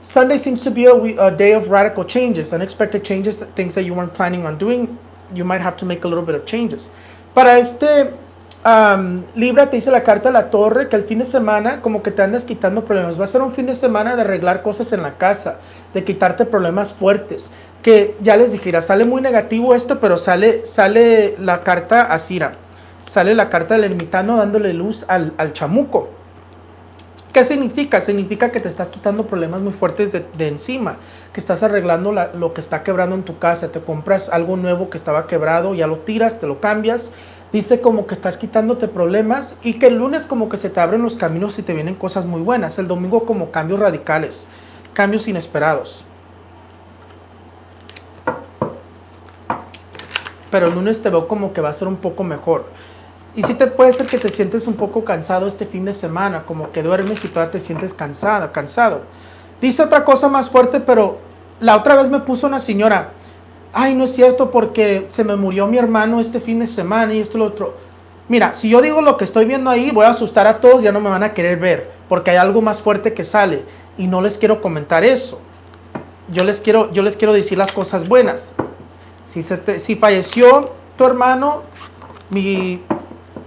Sunday seems to be a day of radical changes, unexpected changes, things that you weren't planning on doing. You might have to make a little bit of changes. Para Libra te dice la carta de la torre que el fin de semana como que te andas quitando problemas. Va a ser un fin de semana de arreglar cosas en la casa, de quitarte problemas fuertes. Que ya les dijera, sale muy negativo esto, pero sale la carta Asira. Sale la carta del ermitaño dándole luz al chamuco. ¿Qué significa? Significa que te estás quitando problemas muy fuertes de encima, que estás arreglando lo que está quebrando en tu casa, te compras algo nuevo que estaba quebrado, ya lo tiras, te lo cambias. Dice como que estás quitándote problemas y que el lunes como que se te abren los caminos y te vienen cosas muy buenas. El domingo como cambios radicales, cambios inesperados. Pero el lunes te veo como que va a ser un poco mejor. Y sí te puede ser que te sientes un poco cansado este fin de semana, como que duermes y todavía te sientes cansado. Dice otra cosa más fuerte, pero la otra vez me puso una señora, ay, no es cierto porque se me murió mi hermano este fin de semana y esto y lo otro. Mira, si yo digo lo que estoy viendo ahí, voy a asustar a todos, ya no me van a querer ver, porque hay algo más fuerte que sale y no les quiero comentar eso. Yo les quiero decir las cosas buenas. Si falleció tu hermano,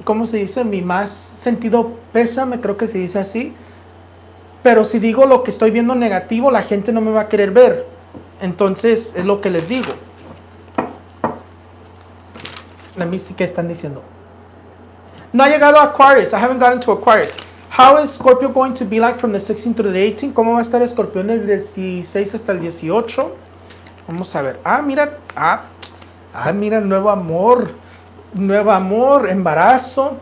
¿cómo se dice? Mi más sentido pésame, creo que se dice así. Pero si digo lo que estoy viendo negativo, la gente no me va a querer ver. Entonces, es lo que les digo. A mí sí que están diciendo. No ha llegado a Aquarius. I haven't gotten to Aquarius. How is Scorpio going to be like from the 16th to the 18th? ¿Cómo va a estar Escorpión del 16 hasta el 18? Vamos a ver. Mira. Mira, nuevo amor, embarazo.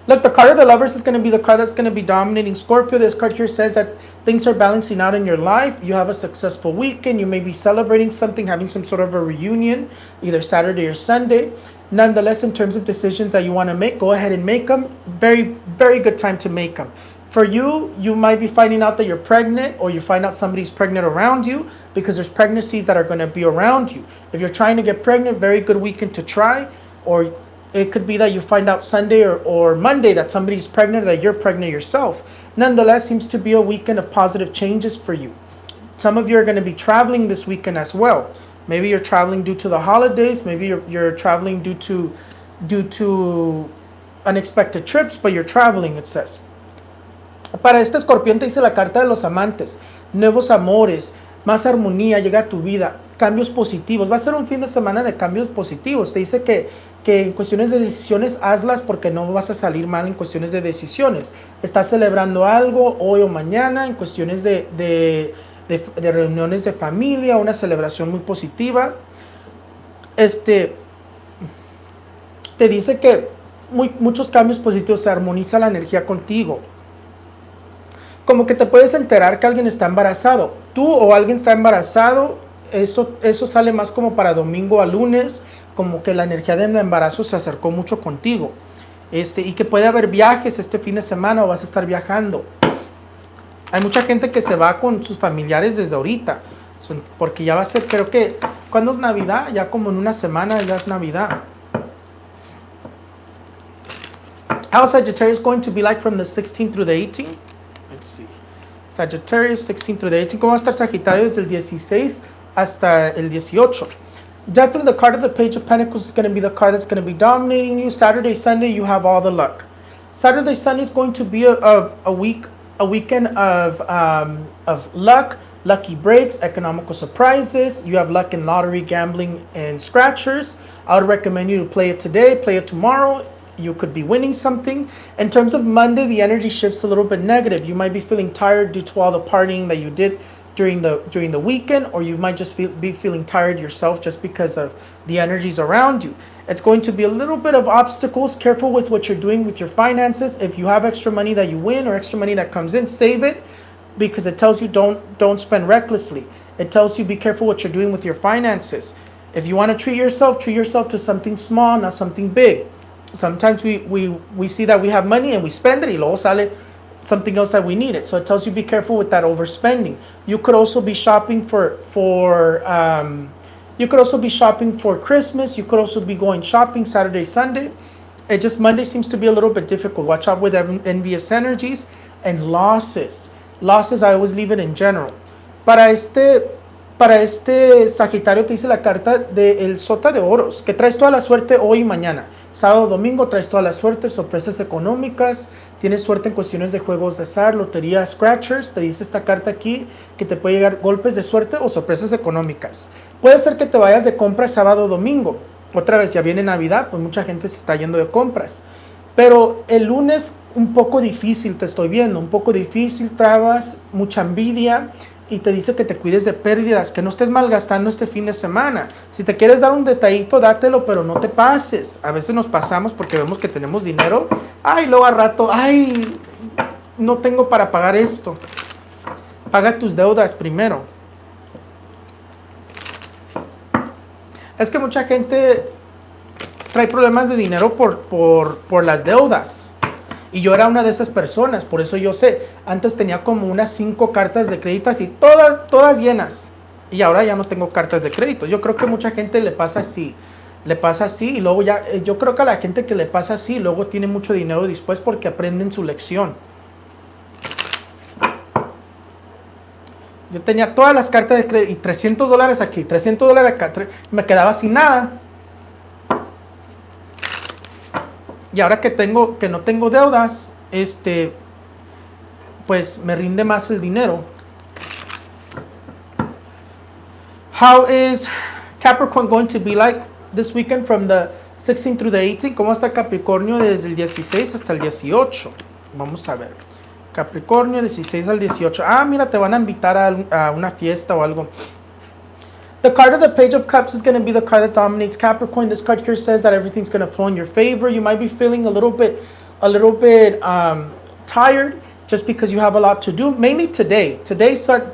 Look, the card of the lovers is going to be the card that's going to be dominating Scorpio. This card here says that things are balancing out in your life. You have a successful weekend. You may be celebrating something, having some sort of a reunion, either Saturday or Sunday. Nonetheless, in terms of decisions that you want to make, go ahead and make them. Very, very good time to make them. For you, you might be finding out that you're pregnant, or you find out somebody's pregnant around you, because there's pregnancies that are going to be around you. If you're trying to get pregnant, very good weekend to try. Or it could be that you find out Sunday or Monday that somebody's pregnant, that you're pregnant yourself. Nonetheless, seems to be a weekend of positive changes for you. Some of you are going to be traveling this weekend as well. Maybe you're traveling due to the holidays. Maybe you're traveling due to unexpected trips, but you're traveling, it says. Para este escorpión te dice la carta de los amantes. Nuevos amores, más armonía llega a tu vida, cambios positivos. Va a ser un fin de semana de cambios positivos. Te dice que en cuestiones de decisiones hazlas porque no vas a salir mal en cuestiones de decisiones. Estás celebrando algo hoy o mañana en cuestiones de reuniones de familia, una celebración muy positiva. Te dice que muchos cambios positivos, se armoniza la energía contigo. Como que te puedes enterar que alguien está embarazado. Tú o alguien está embarazado, eso sale más como para domingo a lunes, como que la energía del embarazo se acercó mucho contigo. Y que puede haber viajes este fin de semana o vas a estar viajando. Hay mucha gente que se va con sus familiares desde ahorita, porque ya va a ser, creo que, ¿cuándo es Navidad? Ya como en una semana ya es Navidad. How is Sagittarius going to be like from the 16th through the 18th? Let's see. Sagittarius 16 through the 18. ¿Cómo va a estar Sagitario desde el 16 hasta el 18? Definitely the card of the Page of Pentacles is going to be the card that's going to be dominating you. Saturday, Sunday, you have all the luck. Saturday, Sunday is going to be a weekend of luck, lucky breaks, economical surprises. You have luck in lottery, gambling, and scratchers. I would recommend you to play it today, play it tomorrow. You could be winning something. In terms of Monday, the energy shifts a little bit negative. You might be feeling tired due to all the partying that you did during the weekend, or you might just be feeling tired yourself just because of the energies around you. It's going to be a little bit of obstacles. Careful with what you're doing with your finances. If you have extra money that you win or extra money that comes in, save it, because it tells you don't spend recklessly. It tells you be careful what you're doing with your finances. If you want to treat yourself to something small, not something big. Sometimes we see that we have money and we spend it y luego sale something else that we need it. So it tells you be careful with that overspending. You could also be shopping for Christmas. You could also be going shopping Saturday, Sunday. Monday seems to be a little bit difficult. Watch out with envious energies and losses. Losses, I always leave it in general. Para Para este Sagitario te dice la carta del Sota de Oros, que traes toda la suerte hoy y mañana. Sábado, domingo traes toda la suerte, sorpresas económicas, tienes suerte en cuestiones de juegos de azar, lotería, scratchers. Te dice esta carta aquí que te puede llegar golpes de suerte o sorpresas económicas. Puede ser que te vayas de compras sábado, domingo. Otra vez, ya viene Navidad, pues mucha gente se está yendo de compras. Pero el lunes un poco difícil, te estoy viendo, un poco difícil, trabas, mucha envidia. Y te dice que te cuides de pérdidas, que no estés malgastando este fin de semana. Si te quieres dar un detallito, dátelo, pero no te pases. A veces nos pasamos porque vemos que tenemos dinero. Ay, luego a rato, ay, no tengo para pagar esto. Paga tus deudas primero. Es que mucha gente trae problemas de dinero por las deudas. Y yo era una de esas personas, por eso yo sé. Antes tenía como unas 5 cartas de crédito y todas llenas. Y ahora ya no tengo cartas de crédito. Yo creo que mucha gente le pasa así. Le pasa así y luego ya, yo creo que a la gente que le pasa así, luego tiene mucho dinero después porque aprenden su lección. Yo tenía todas las cartas de crédito y $300 aquí, $300 acá, me quedaba sin nada. Y ahora que no tengo deudas, pues me rinde más el dinero. How is Capricorn going to be like this weekend from the 16 through the 18? ¿Cómo está Capricornio desde el 16 hasta el 18? Vamos a ver. Capricornio 16 al 18. Ah, mira, te van a invitar a una fiesta o algo. The card of the Page of Cups is going to be the card that dominates Capricorn. This card here says that everything's going to flow in your favor. You might be feeling a little bit tired just because you have a lot to do. Mainly today.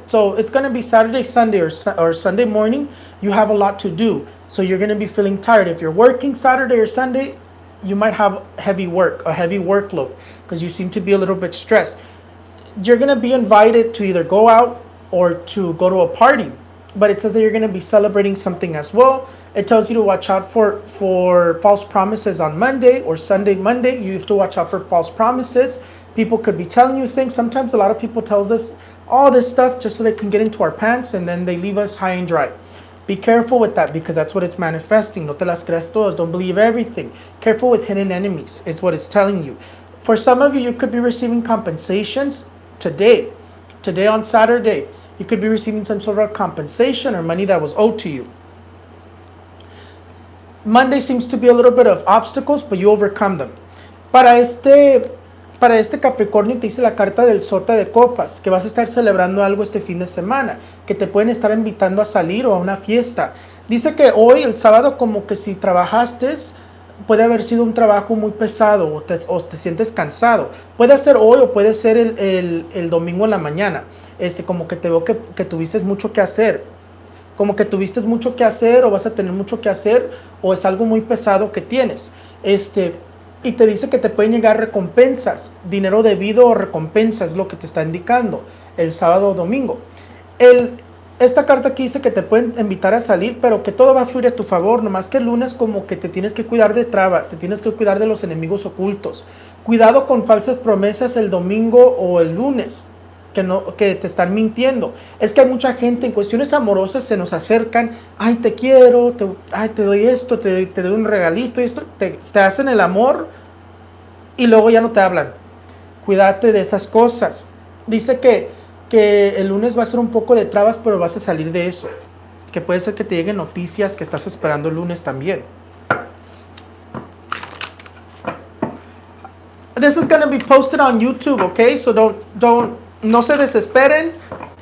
So it's going to be Saturday, Sunday, or Sunday morning. You have a lot to do. So you're going to be feeling tired. If you're working Saturday or Sunday, you might have a heavy workload because you seem to be a little bit stressed. You're going to be invited to either go out or to go to a party. But it says that you're going to be celebrating something as well. It tells you to watch out for false promises on Monday or Monday. You have to watch out for false promises. People could be telling you things. Sometimes a lot of people tells us all this stuff just so they can get into our pants and then they leave us high and dry. Be careful with that because that's what it's manifesting. No te las creas todas. Don't believe everything. Careful with hidden enemies is what it's telling you. For some of you, you could be receiving compensations today. Today on Saturday. You could be receiving some sort of compensation or money that was owed to you. Monday seems to be a little bit of obstacles, but you overcome them. Para este Capricornio te dice la carta del Sota de Copas, que vas a estar celebrando algo este fin de semana, que te pueden estar invitando a salir o a una fiesta. Dice que hoy, el sábado, como que si trabajaste, puede haber sido un trabajo muy pesado o te sientes cansado. Puede ser hoy o puede ser el domingo en la mañana. Como que te veo que tuviste mucho que hacer. Como que tuviste mucho que hacer o vas a tener mucho que hacer o es algo muy pesado que tienes. Y te dice que te pueden llegar recompensas. Dinero debido o recompensas es lo que te está indicando el sábado o domingo. Esta carta aquí dice que te pueden invitar a salir, pero que todo va a fluir a tu favor, nomás que el lunes como que te tienes que cuidar de trabas, te tienes que cuidar de los enemigos ocultos. Cuidado con falsas promesas el domingo o el lunes, que te están mintiendo. Es que hay mucha gente en cuestiones amorosas se nos acercan, ay te quiero, te doy esto, te doy un regalito, esto, te hacen el amor y luego ya no te hablan. Cuídate de esas cosas. Dice que el lunes va a ser un poco de trabas, pero vas a salir de eso. Que puede ser que te lleguen noticias que estás esperando el lunes también. This is going to be posted on YouTube, okay? So no se desesperen.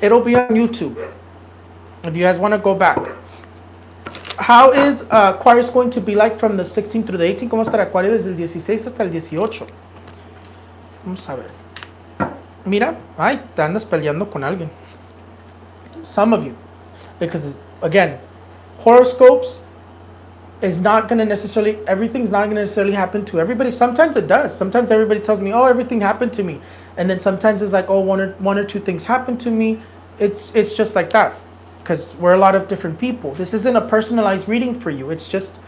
It'll be on YouTube. If you guys want to go back. How is Aquarius going to be like from the 16 through the 18? ¿Cómo estará Aquarius desde el 16 hasta el 18? Vamos a ver. Mira, ay, te andas peleando con alguien. Some of you. Because, again, horoscopes is not going to necessarily, everything's not going to necessarily happen to everybody. Sometimes it does. Sometimes everybody tells me, oh, everything happened to me. And then sometimes it's like, oh, one or two things happened to me. It's just like that. Because we're a lot of different people. This isn't a personalized reading for you. It's just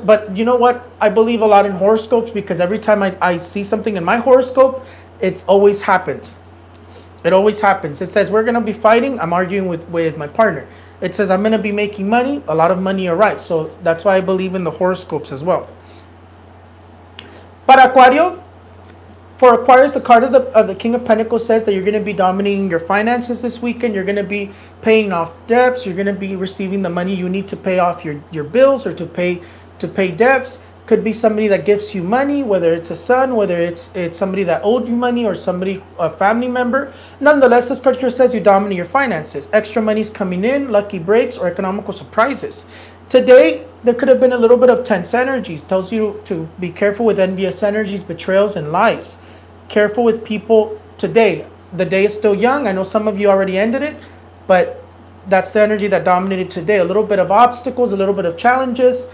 but you know what? I believe a lot in horoscopes because every time I see something in my horoscope, it always happens. It always happens. It says we're going to be fighting. I'm arguing with my partner. It says I'm going to be making money. A lot of money arrives. So that's why I believe in the horoscopes as well. Para Aquario, for Aquarius, the card of the King of Pentacles says that you're going to be dominating your finances this weekend. You're going to be paying off debts. You're going to be receiving the money you need to pay off your bills or to pay debts. Could be somebody that gives you money, whether it's a son, whether it's somebody that owed you money or somebody, a family member. Nonetheless, this card here says you dominate your finances. Extra money's coming in, lucky breaks, or economical surprises. Today, there could have been a little bit of tense energies. Tells you to be careful with envious energies, betrayals, and lies. Careful with people today. The day is still young. I know some of you already ended it, but that's the energy that dominated today. A little bit of obstacles, a little bit of challenges.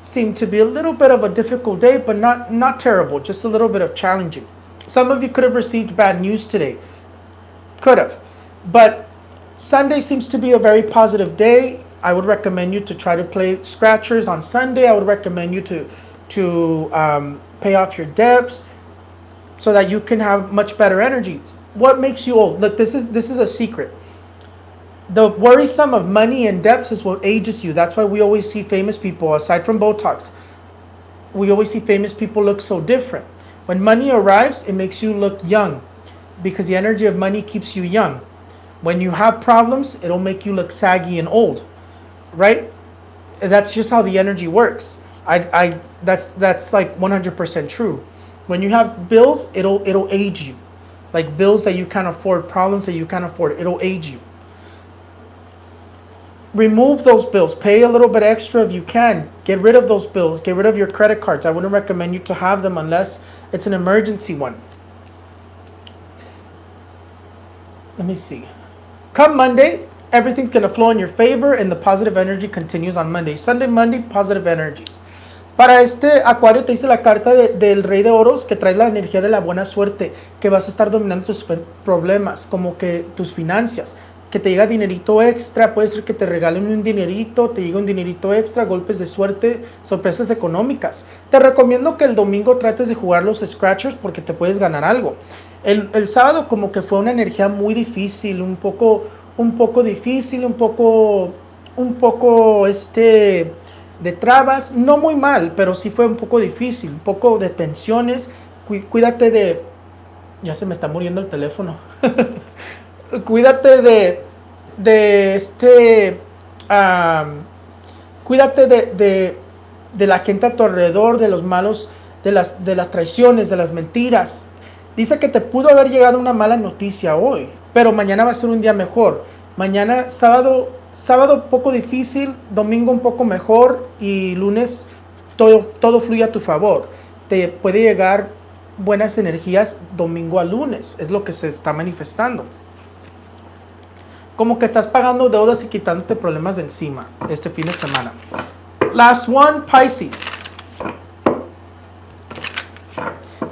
Seemed to be a little bit of a difficult day, but not terrible, just a little bit of challenging. Some of you could have received bad news today. Could have. But Sunday seems to be a very positive day. I would recommend you to try to play scratchers on Sunday. I would recommend you to pay off your debts so that you can have much better energies. What makes you old? Look, this is a secret. The worrisome of money and debts is what ages you. That's why we always see famous people, aside from Botox, we always see famous people look so different. When money arrives, it makes you look young because the energy of money keeps you young. When you have problems, it'll make you look saggy and old, right? That's just how the energy works. That's like 100% true. When you have bills, it'll age you. Like bills that you can't afford, problems that you can't afford, it'll age you. Remove those bills. Pay a little bit extra if you can. Get rid of those bills. Get rid of your credit cards. I wouldn't recommend you to have them unless it's an emergency one. Let me see. Come Monday, everything's going to flow in your favor and the positive energy continues on Monday. Sunday, Monday, positive energies. Para este Acuario te dice la carta del Rey de Oros que trae la energía de la buena suerte, que vas a estar dominando tus problemas, como que tus finanzas. Que te llega dinerito extra, puede ser que te regalen un dinerito, te llega un dinerito extra, golpes de suerte, sorpresas económicas. Te recomiendo que el domingo trates de jugar los scratchers porque te puedes ganar algo. El sábado como que fue una energía muy difícil, un poco difícil, un poco de trabas, no muy mal, pero sí fue un poco difícil, un poco de tensiones. Cuídate de... Ya se me está muriendo el teléfono. Cuídate cuídate de la gente a tu alrededor, de los malos, de las traiciones, de las mentiras. Dice que te pudo haber llegado una mala noticia hoy, pero mañana va a ser un día mejor. Mañana, sábado un poco difícil, domingo un poco mejor y lunes todo fluye a tu favor. Te puede llegar buenas energías domingo a lunes, es lo que se está manifestando. Como que estás pagando deudas y quitándote problemas de encima este fin de semana. Last one, Pisces.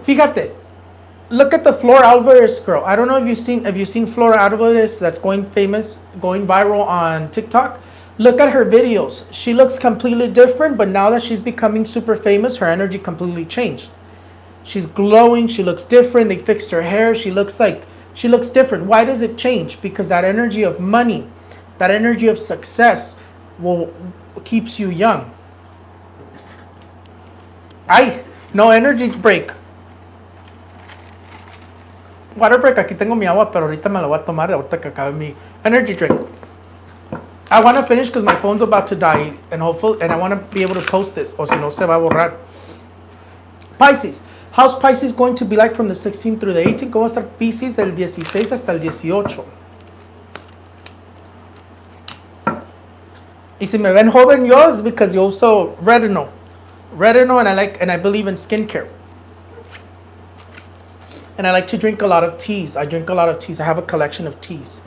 Fíjate, look at the Flor Alvarez girl. I don't know if you've seen Flor Alvarez that's going viral on TikTok. Look at her videos. She looks completely different, but now that she's becoming super famous, her energy completely changed. She's glowing, she looks different, they fixed her hair, she looks different. Why does it change? Because that energy of money, that energy of success keeps you young. No energy break. Water break, aquí tengo mi agua, pero ahorita me la voy a tomar, ahorita que acabe mi energy drink. I want to finish because my phone's about to die, and I want to be able to post this, o si no se va a borrar. Pisces. How's Pisces going to be like from the 16th through the 18th? ¿Cómo va a estar Pisces del 16 hasta el 18? Y si me ven joven yo, es because you also retinol, and I believe in skincare. And I like to drink a lot of teas. I have a collection of teas.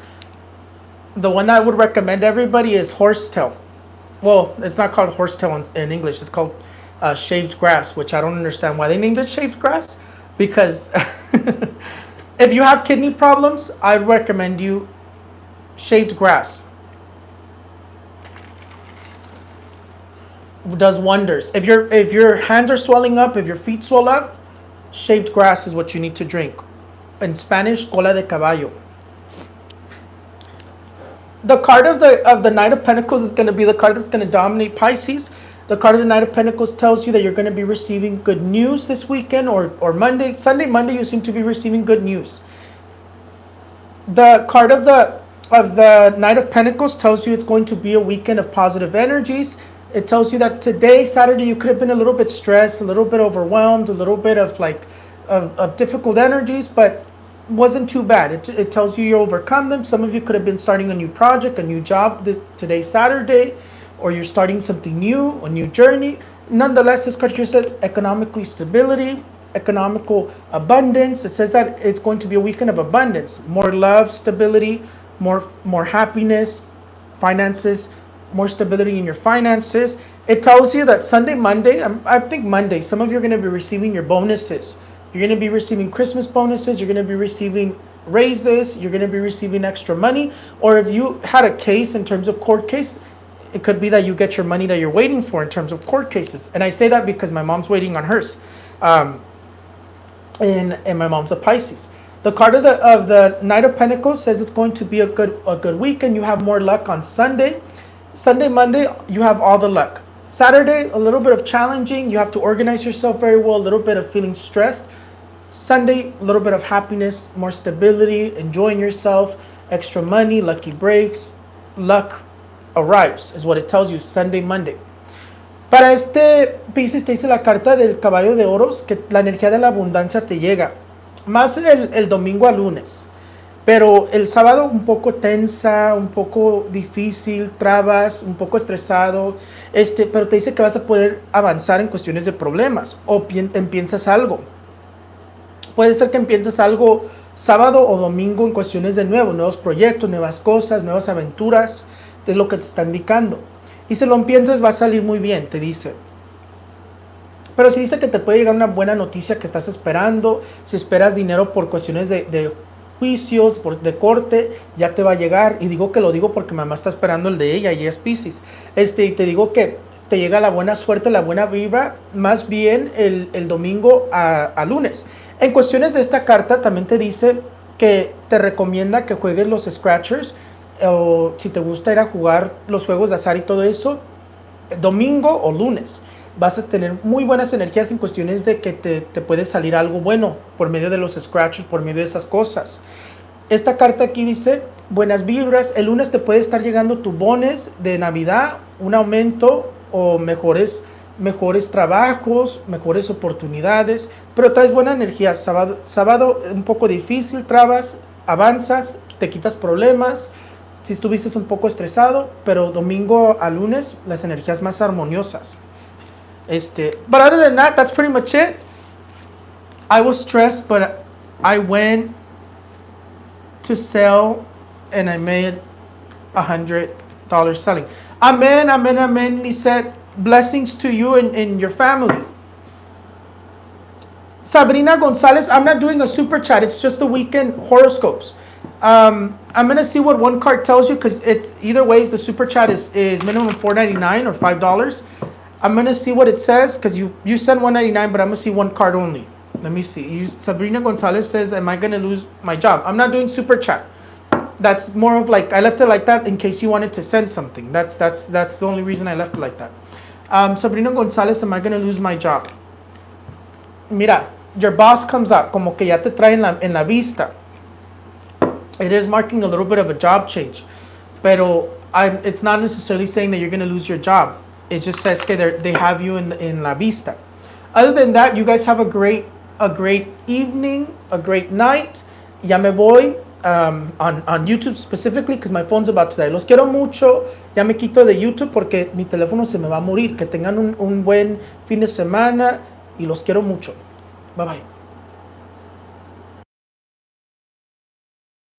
The one that I would recommend everybody is horsetail. Well, it's not called horsetail in English. It's called shaved grass, which I don't understand why they named it shaved grass. Because if you have kidney problems, I'd recommend you shaved grass. It does wonders. If your hands are swelling up, if your feet swell up, shaved grass is what you need to drink. In Spanish, cola de caballo. The card of the Knight of Pentacles is going to be the card that's going to dominate Pisces. The card of the Knight of Pentacles tells you that you're going to be receiving good news this weekend, or Monday, Sunday, Monday. You seem to be receiving good news. The card of the Knight of Pentacles tells you it's going to be a weekend of positive energies. It tells you that today, Saturday, you could have been a little bit stressed, a little bit overwhelmed, a little bit of of difficult energies, but wasn't too bad. It tells you you overcome them. Some of you could have been starting a new project, a new job today, Saturday, or you're starting something new, a new journey. Nonetheless, this card here says economically stability, economical abundance. It says that it's going to be a weekend of abundance, more love, stability, more happiness, finances, more stability in your finances. It tells you that Sunday, Monday, I think Monday, some of you are going to be receiving your bonuses. You're going to be receiving Christmas bonuses. You're going to be receiving raises. You're going to be receiving extra money. Or if you had a case in terms of court case, it could be that you get your money that you're waiting for in terms of court cases. And I say that because my mom's waiting on hers. And my mom's a Pisces. The card of the Knight of Pentacles says it's going to be a good weekend. You have more luck on Sunday. Sunday, Monday, you have all the luck. Saturday, a little bit of challenging. You have to organize yourself very well. A little bit of feeling stressed. Sunday, a little bit of happiness, more stability, enjoying yourself, extra money, lucky breaks, luck arrives, is what it tells you Sunday, Monday. Para este Pisces te dice la carta del caballo de oros, que la energía de la abundancia te llega, más el domingo a lunes, pero el sábado un poco tensa, un poco difícil, trabas, un poco estresado, pero te dice que vas a poder avanzar en cuestiones de problemas, o empiezas algo. Puede ser que empieces algo sábado o domingo en cuestiones de nuevos proyectos, nuevas cosas, nuevas aventuras, es lo que te está indicando. Y si lo empiezas va a salir muy bien, te dice. Pero si dice que te puede llegar una buena noticia que estás esperando, si esperas dinero por cuestiones de juicios, de corte, ya te va a llegar. Y digo que lo digo porque mamá está esperando el de ella y es Pisces. Y te digo que te llega la buena suerte, la buena vibra, más bien el domingo a lunes. En cuestiones de esta carta también te dice que te recomienda que juegues los scratchers, o si te gusta ir a jugar los juegos de azar y todo eso, domingo o lunes. Vas a tener muy buenas energías en cuestiones de que te puede salir algo bueno por medio de los scratchers, por medio de esas cosas. Esta carta aquí dice buenas vibras. El lunes te puede estar llegando tu bonos de Navidad, un aumento o mejores trabajos, mejores oportunidades, pero traes buena energía. Sábado un poco difícil, trabas, avanzas, te quitas problemas, si estuviste un poco estresado, pero domingo a lunes las energías más armoniosas. But other than that, that's pretty much it. I was stressed, but I went to sell and I made $100 selling. Amen, amen, amen, Lisette. Blessings to you and your family. Sabrina Gonzalez, I'm not doing a super chat. It's just the weekend horoscopes. I'm going to see what one card tells you, because it's either ways. The super chat is minimum $4.99 or $5. I'm going to see what it says, because you sent $1.99, but I'm going to see one card only. Let me see. Sabrina Gonzalez says, am I going to lose my job? I'm not doing super chat. That's more of like, I left it like that in case you wanted to send something. That's the only reason I left it like that. Sabrina Gonzalez, am I going to lose my job? Mira, your boss comes up, como que ya te trae en la vista. It is marking a little bit of a job change, pero it's not necessarily saying that you're going to lose your job. It just says que they have you in la vista. Other than that, you guys have a great evening, a great night. Ya me voy on YouTube specifically because my phone's about to die. Los quiero mucho. Ya me quito de YouTube porque mi teléfono se me va a morir. Que tengan un buen fin de semana y los quiero mucho. Bye bye.